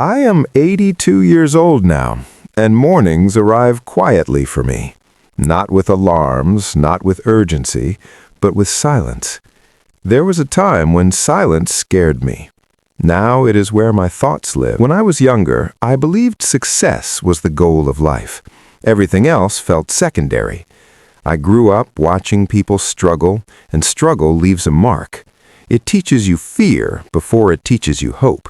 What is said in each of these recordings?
I am 82 years old now, and mornings arrive quietly for me. Not with alarms, not with urgency, but with silence. There was a time when silence scared me. Now it is where my thoughts live. When I was younger, I believed success was the goal of life. Everything else felt secondary. I grew up watching people struggle, and struggle leaves a mark. It teaches you fear before it teaches you hope.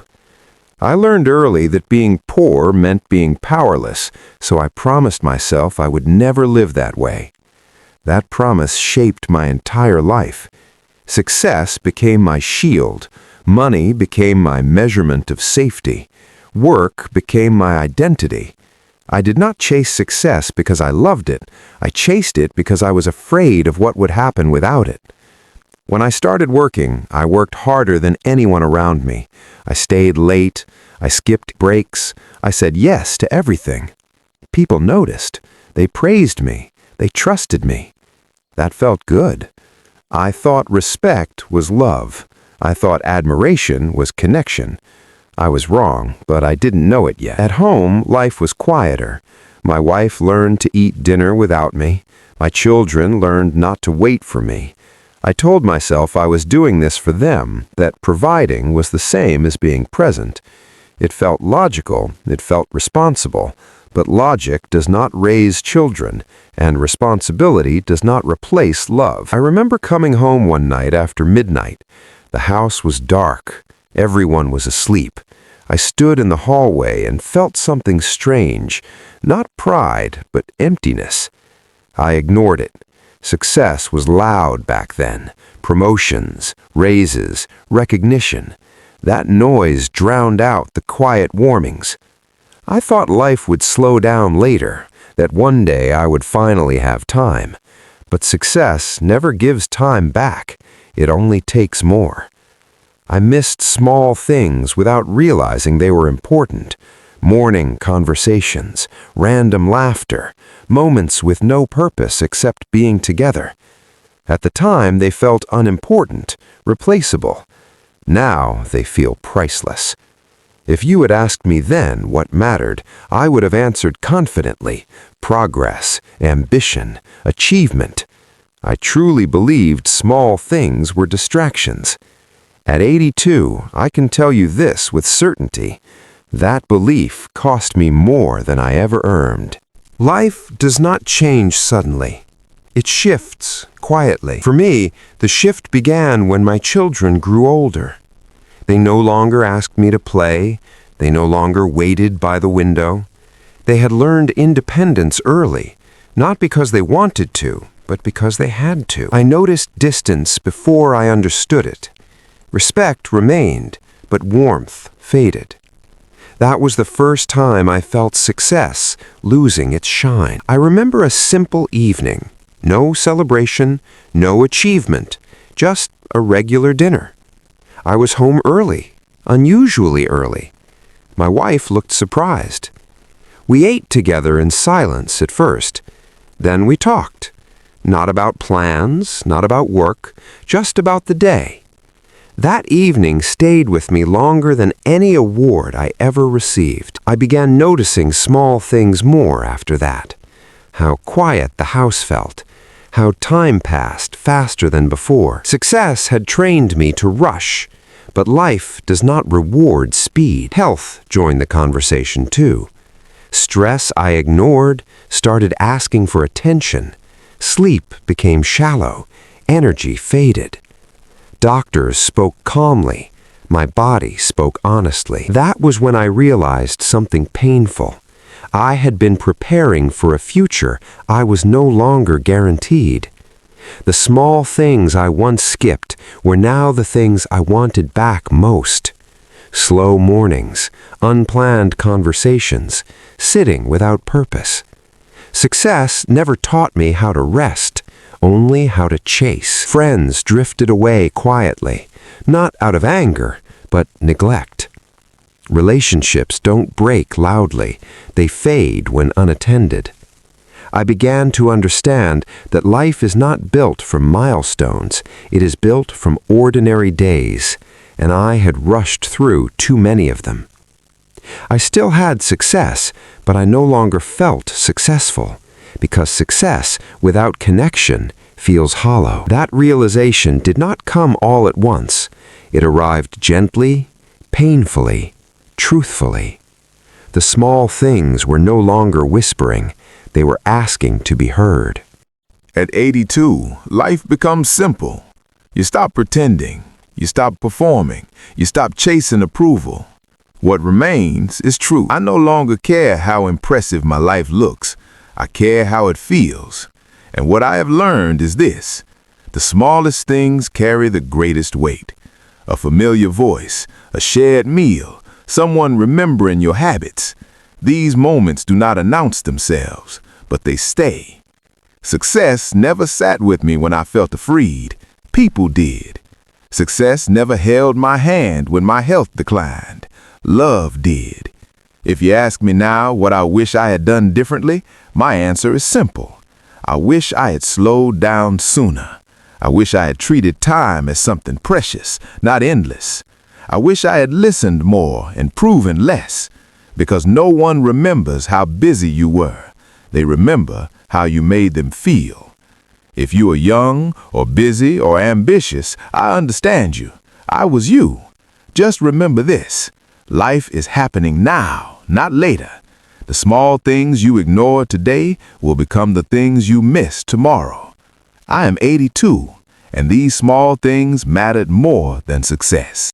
I learned early that being poor meant being powerless, so I promised myself I would never live that way. That promise shaped my entire life. Success became my shield. Money became my measurement of safety. Work became my identity. I did not chase success because I loved it. I chased it because I was afraid of what would happen without it. When I started working, I worked harder than anyone around me. I stayed late. I skipped breaks. I said yes to everything. People noticed. They praised me. They trusted me. That felt good. I thought respect was love. I thought admiration was connection. I was wrong, but I didn't know it yet. At home, life was quieter. My wife learned to eat dinner without me. My children learned not to wait for me. I told myself I was doing this for them, that providing was the same as being present. It felt logical, it felt responsible, but logic does not raise children, and responsibility does not replace love. I remember coming home one night after midnight. The house was dark. Everyone was asleep. I stood in the hallway and felt something strange, not pride, but emptiness. I ignored it. Success was loud back then. Promotions, raises, recognition. That noise drowned out the quiet warnings. I thought life would slow down later, that one day I would finally have time. But success never gives time back. It only takes more. I missed small things without realizing they were important. Morning conversations, random laughter, moments with no purpose except being together. At the time, they felt unimportant, replaceable. Now they feel priceless. If you had asked me then what mattered, I would have answered confidently: progress, ambition, achievement. I truly believed small things were distractions. At 82, I can tell you this with certainty: that belief cost me more than I ever earned. Life does not change suddenly. It shifts quietly. For me, the shift began when my children grew older. They no longer asked me to play. They no longer waited by the window. They had learned independence early, not because they wanted to, but because they had to. I noticed distance before I understood it. Respect remained, but warmth faded. That was the first time I felt success losing its shine. I remember a simple evening. No celebration, no achievement, just a regular dinner. I was home early, unusually early. My wife looked surprised. We ate together in silence at first. Then we talked. Not about plans, not about work, just about the day. That evening stayed with me longer than any award I ever received. I began noticing small things more after that. How quiet the house felt. How time passed faster than before. Success had trained me to rush, but life does not reward speed. Health joined the conversation too. Stress I ignored started asking for attention. Sleep became shallow. Energy faded. Doctors spoke calmly. My body spoke honestly. That was when I realized something painful. I had been preparing for a future I was no longer guaranteed. The small things I once skipped were now the things I wanted back most. Slow mornings, unplanned conversations, sitting without purpose. Success never taught me how to rest, only how to chase. Friends drifted away quietly, not out of anger, but neglect. Relationships don't break loudly. They fade when unattended. I began to understand that life is not built from milestones. It is built from ordinary days, and I had rushed through too many of them. I still had success, but I no longer felt successful, because success without connection feels hollow. That realization did not come all at once. It arrived gently, painfully, truthfully. The small things were no longer whispering, they were asking to be heard. At 82, life becomes simple. You stop pretending, you stop performing, you stop chasing approval. What remains is truth. I no longer care how impressive my life looks. I care how it feels. And what I have learned is this: the smallest things carry the greatest weight. A familiar voice, a shared meal, someone remembering your habits. These moments do not announce themselves, but they stay. Success never sat with me when I felt afraid. People did. Success never held my hand when my health declined. Love did. If you ask me now what I wish I had done differently, my answer is simple. I wish I had slowed down sooner. I wish I had treated time as something precious, not endless. I wish I had listened more and proven less, because no one remembers how busy you were. They remember how you made them feel. If you are young or busy or ambitious, I understand you. I was you. Just remember this: life is happening now, not later. The small things you ignore today will become the things you miss tomorrow. I am 82, and these small things mattered more than success.